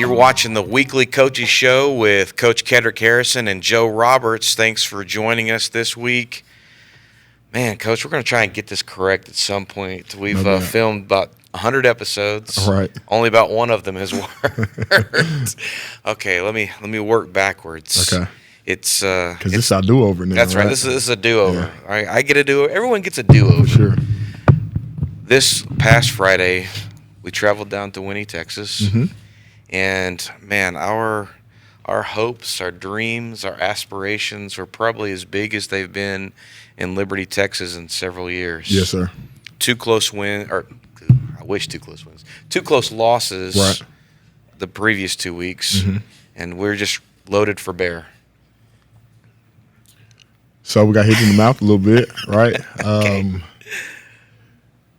You're watching the weekly Coaches Show with Coach Kedrick Harrison and Joe Roberts. Thanks for joining us this week. Man, Coach, we're going to try and get this correct at some point. We've filmed about 100 episodes. All right. Only about one of them has worked. Okay, let me work backwards. Okay. It's because this is our do-over now. That's right. This is a do-over. Yeah. All right, I get a do-over. Everyone gets a do-over. Sure. This past Friday, we traveled down to Winnie, Texas. Mm-hmm. And, man, our hopes, our dreams, our aspirations were probably as big as they've been in Liberty, Texas in several years. Yes, sir. 2 close wins, or I wish 2 close wins. 2 close losses the previous 2 weeks, and we're just loaded for bear. So we got hit in the mouth a little bit, right? Okay.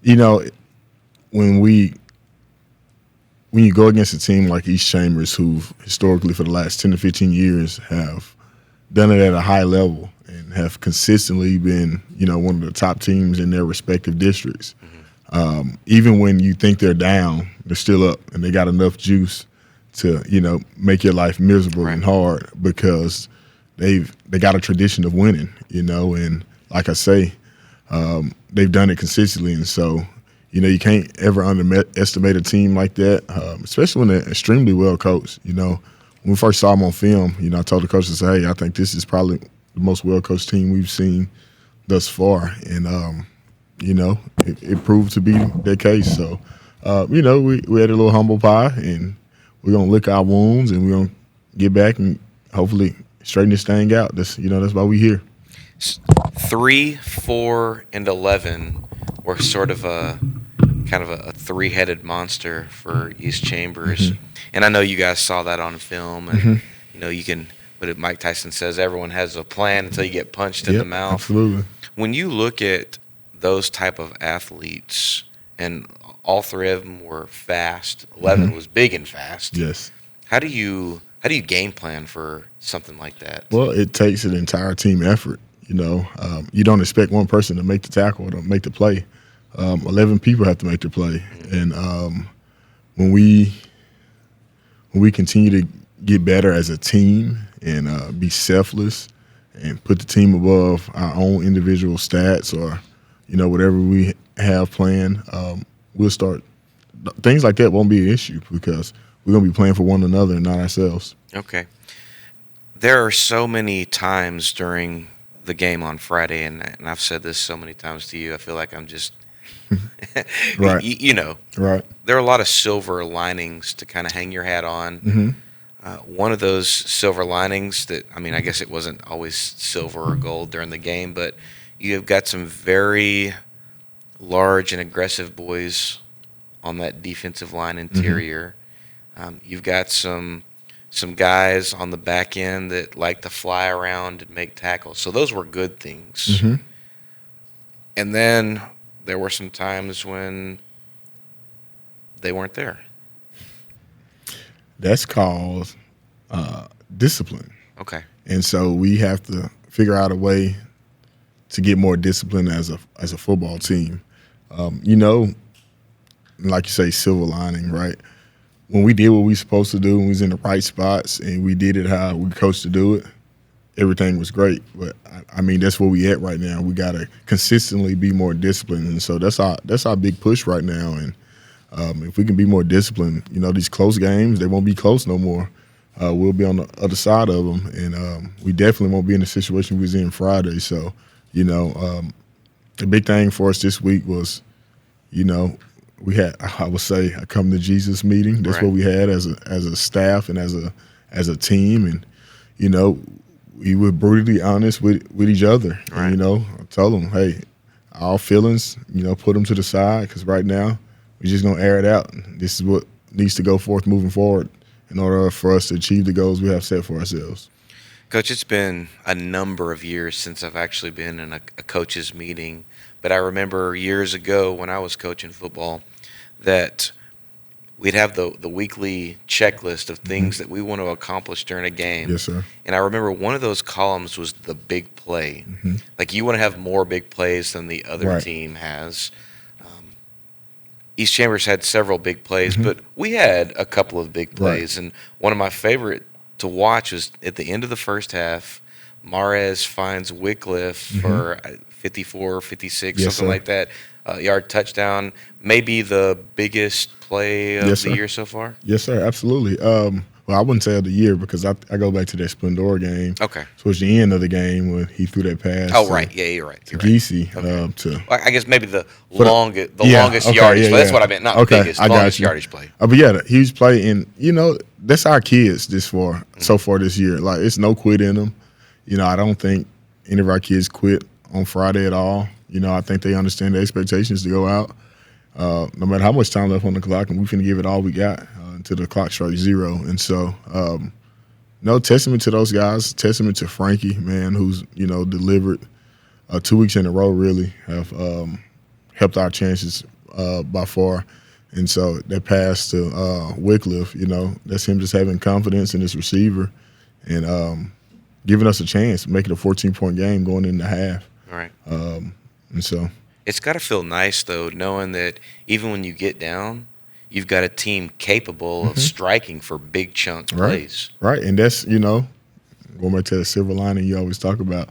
You know, when you go against a team like East Chambers, who've historically for the last 10 to 15 years have done it at a high level and have consistently been, one of the top teams in their respective districts. Even when you think they're down, they're still up, and they got enough juice to, make your life miserable and hard because they got a tradition of winning, and like I say, they've done it consistently, and so you can't ever underestimate a team like that, especially when they're extremely well coached. When we first saw them on film, I told the coach, hey, I think this is probably the most well-coached team we've seen thus far, and it proved to be the case. So, we had a little humble pie, and we're gonna lick our wounds, and we're gonna get back and hopefully straighten this thing out. That's why we're here. 3, 4, and 11 were sort of a kind of a 3-headed monster for East Chambers, and I know you guys saw that on film, and you can. But Mike Tyson says everyone has a plan until you get punched in the mouth. Absolutely. When you look at those type of athletes, and all 3 of them were fast. 11 was big and fast. Yes. How do you game plan for something like that? Well, it takes an entire team effort. You don't expect one person to make the tackle or to make the play. 11 people have to make the play, and when we continue to get better as a team and be selfless and put the team above our own individual stats or whatever we have planned, we'll start. Things like that won't be an issue because we're going to be playing for one another and not ourselves. Okay. There are so many times during the game on Friday, and I've said this so many times to you, I feel like I'm just right. Right. There are a lot of silver linings to kind of hang your hat on. One of those silver linings that, I guess it wasn't always silver or gold during the game, but you have got some very large and aggressive boys on that defensive line interior. You've got some guys on the back end that like to fly around and make tackles. So those were good things. And then there were some times when they weren't there. That's called discipline. Okay. And so we have to figure out a way to get more discipline as a football team. Like you say, silver lining, right? When we did what we were supposed to do and we was in the right spots and we did it how we coached to do it, everything was great. But, that's where we at right now. We got to consistently be more disciplined. And so that's our big push right now. And if we can be more disciplined, these close games, they won't be close no more. We'll be on the other side of them. And we definitely won't be in the situation we was in Friday. So, the big thing for us this week was, we had, I would say, a come to Jesus meeting. That's what we had as a staff and as a team, and we were brutally honest with each other. Right. And, I told them, hey, our feelings, put them to the side because right now we're just gonna air it out. This is what needs to go forth moving forward in order for us to achieve the goals we have set for ourselves. Coach, it's been a number of years since I've actually been in a coach's meeting, but I remember years ago when I was coaching football that we'd have the weekly checklist of things that we want to accomplish during a game. Yes, sir. And I remember one of those columns was the big play. Like you want to have more big plays than the other team has. East Chambers had several big plays, but we had a couple of big plays. And one of my favorite to watch was at the end of the first half, Mares finds Wycliffe for 54, 56, something like that. Yard touchdown, maybe the biggest play of the year so far? Yes, sir, absolutely. Well, I wouldn't say of the year because I go back to that Splendor game. Okay. Towards the end of the game when he threw that pass. Oh, right. Yeah, you're right. To Giese. I guess maybe the longest yardage play. That's what I meant, not biggest, longest yardage play. But yeah, huge play. And, that's our kids so far this year. Like, it's no quit in them. I don't think any of our kids quit on Friday at all. I think they understand the expectations to go out. No matter how much time left on the clock, and we're finna give it all we got until the clock strikes 0. And so, no, testament to those guys, testament to Frankie, man, who's, delivered 2 weeks in a row, really have helped our chances by far. And so that pass to Wycliffe, that's him just having confidence in his receiver and giving us a chance, making a 14-point game going into half. All right. And so it's got to feel nice, though, knowing that even when you get down, you've got a team capable of striking for big chunk plays. Right, and that's, going back to the silver lining you always talk about,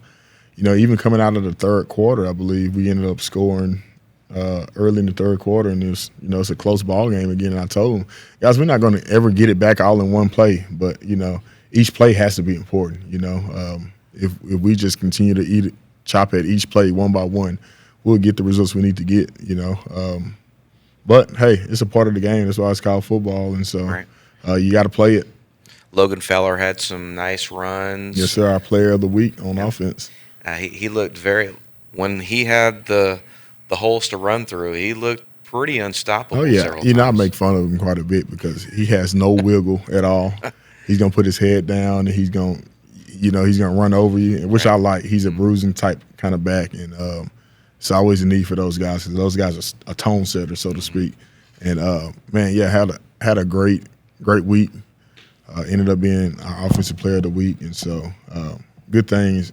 even coming out of the third quarter, I believe we ended up scoring early in the third quarter, and it's a close ball game again. And I told them, guys, we're not going to ever get it back all in one play, but, each play has to be important, If we just continue to chop at each play one by one, we'll get the results we need to get, But, hey, it's a part of the game. That's why it's called football, and so you got to play it. Logan Feller had some nice runs. Yes, sir, our player of the week on offense. He looked when he had the holes to run through, he looked pretty unstoppable. Oh, yeah. Several times. I make fun of him quite a bit because he has no wiggle at all. He's going to put his head down, and he's going to run over you, which I like. He's a bruising type kind of back, and it's always a need for those guys because those guys are a tone setter, so to speak. And, had a great week. Ended up being our offensive player of the week, and so good things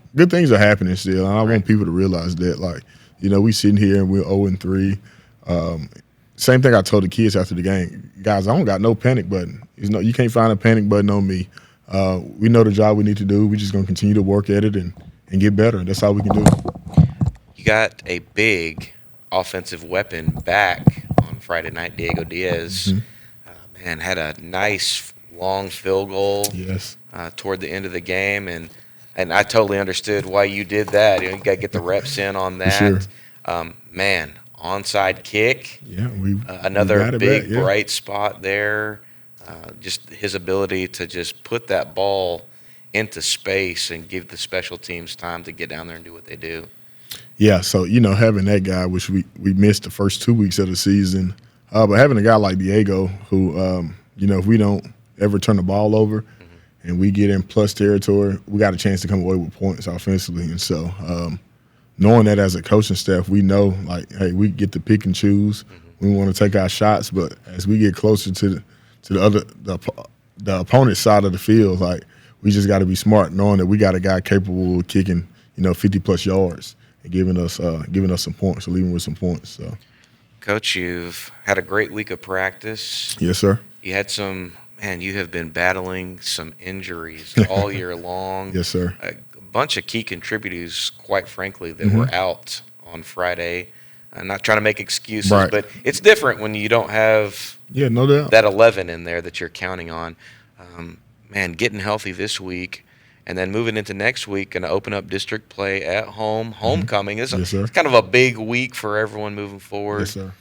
are happening still. And I want people to realize that, like, we sitting here and we're 0-3. Same thing I told the kids after the game, guys. I don't got no panic button. You can't find a panic button on me. We know the job we need to do. We're just gonna continue to work at it and get better. That's all we can do. You got a big offensive weapon back on Friday night. Diego Diaz, had a nice long field goal. Yes. Toward the end of the game, and I totally understood why you did that. You got to get the reps in on that. Sure. Onside kick. Yeah, another big bright spot there. Just his ability to just put that ball into space and give the special teams time to get down there and do what they do. Yeah, so having that guy, which we missed the first 2 weeks of the season, but having a guy like Diego, who if we don't ever turn the ball over and we get in plus territory, we got a chance to come away with points offensively. And so knowing that as a coaching staff, we know, like, hey, we get to pick and choose. We want to take our shots, but as we get closer to the opponent's side of the field, like, we just got to be smart, knowing that we got a guy capable of kicking 50-plus yards and giving us some points, or leaving with some points. So, Coach, you've had a great week of practice. Yes, sir. You had you have been battling some injuries all year long. Yes, sir. A bunch of key contributors, quite frankly, that were out on Friday. I'm not trying to make excuses, but it's different when you don't have no doubt that 11 in there that you're counting on. Getting healthy this week and then moving into next week, going to open up district play at home. Homecoming is it's kind of a big week for everyone moving forward. Yes, sir.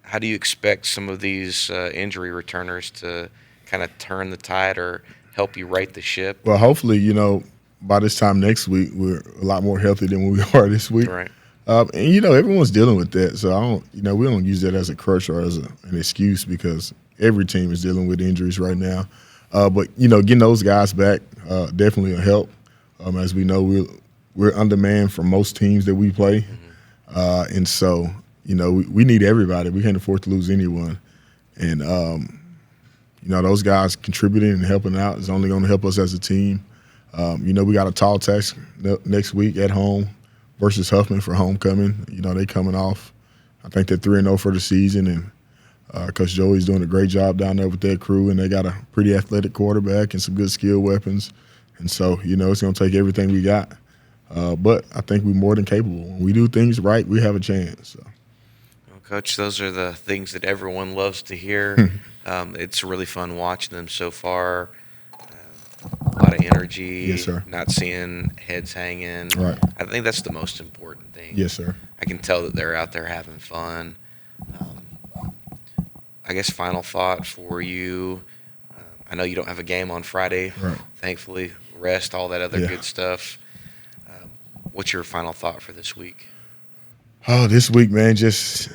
How do you expect some of these injury returners to kind of turn the tide or help you right the ship? Well, hopefully, by this time next week, we're a lot more healthy than we are this week. Right. And everyone's dealing with that, so I don't. We don't use that as a crutch or as an excuse because every team is dealing with injuries right now. But getting those guys back definitely will help. As we know, we're undermanned for most teams that we play, and so we need everybody. We can't afford to lose anyone, and those guys contributing and helping out is only going to help us as a team. We got a tall task next week at home versus Huffman for homecoming. They coming off I think they're 3-0 for the season, and Coach Joey's doing a great job down there with their crew, and they got a pretty athletic quarterback and some good skill weapons. And so, it's going to take everything we got. But I think we're more than capable. When we do things right, we have a chance. So. Well, Coach, those are the things that everyone loves to hear. It's really fun watching them so far. A lot of energy. Yes, sir. Not seeing heads hanging. Right. I think that's the most important thing. Yes, sir. I can tell that they're out there having fun. I guess final thought for you. I know you don't have a game on Friday. Right. Thankfully, rest, all that other Yeah. good stuff. What's your final thought for this week? Oh, this week, man, just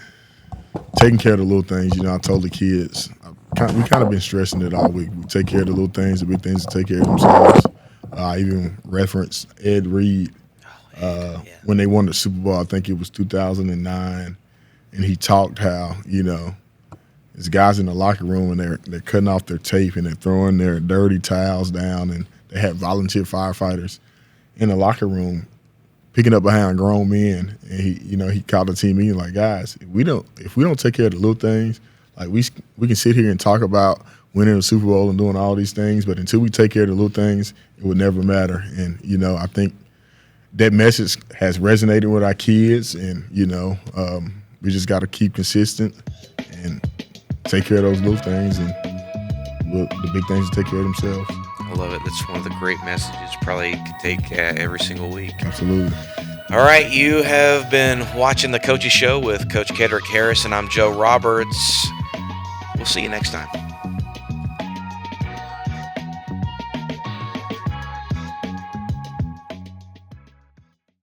taking care of the little things. I told the kids, we kind of been stressing it all week. We take care of the little things, the big things to take care of themselves. I even referenced Ed Reed when they won the Super Bowl. I think it was 2009, and he talked how, there's guys in the locker room and they're cutting off their tape and they're throwing their dirty towels down, and they had volunteer firefighters in the locker room picking up behind grown men. And he called the team in like, guys, if we don't take care of the little things, like we can sit here and talk about winning the Super Bowl and doing all these things, but until we take care of the little things, it would never matter. And I think that message has resonated with our kids, and we just got to keep consistent and take care of those little things, and the big things to take care of themselves. I love it. That's one of the great messages probably you could take every single week. Absolutely. All right, you have been watching The Coaches Show with Coach Kedrick Harris, and I'm Joe Roberts. We'll see you next time.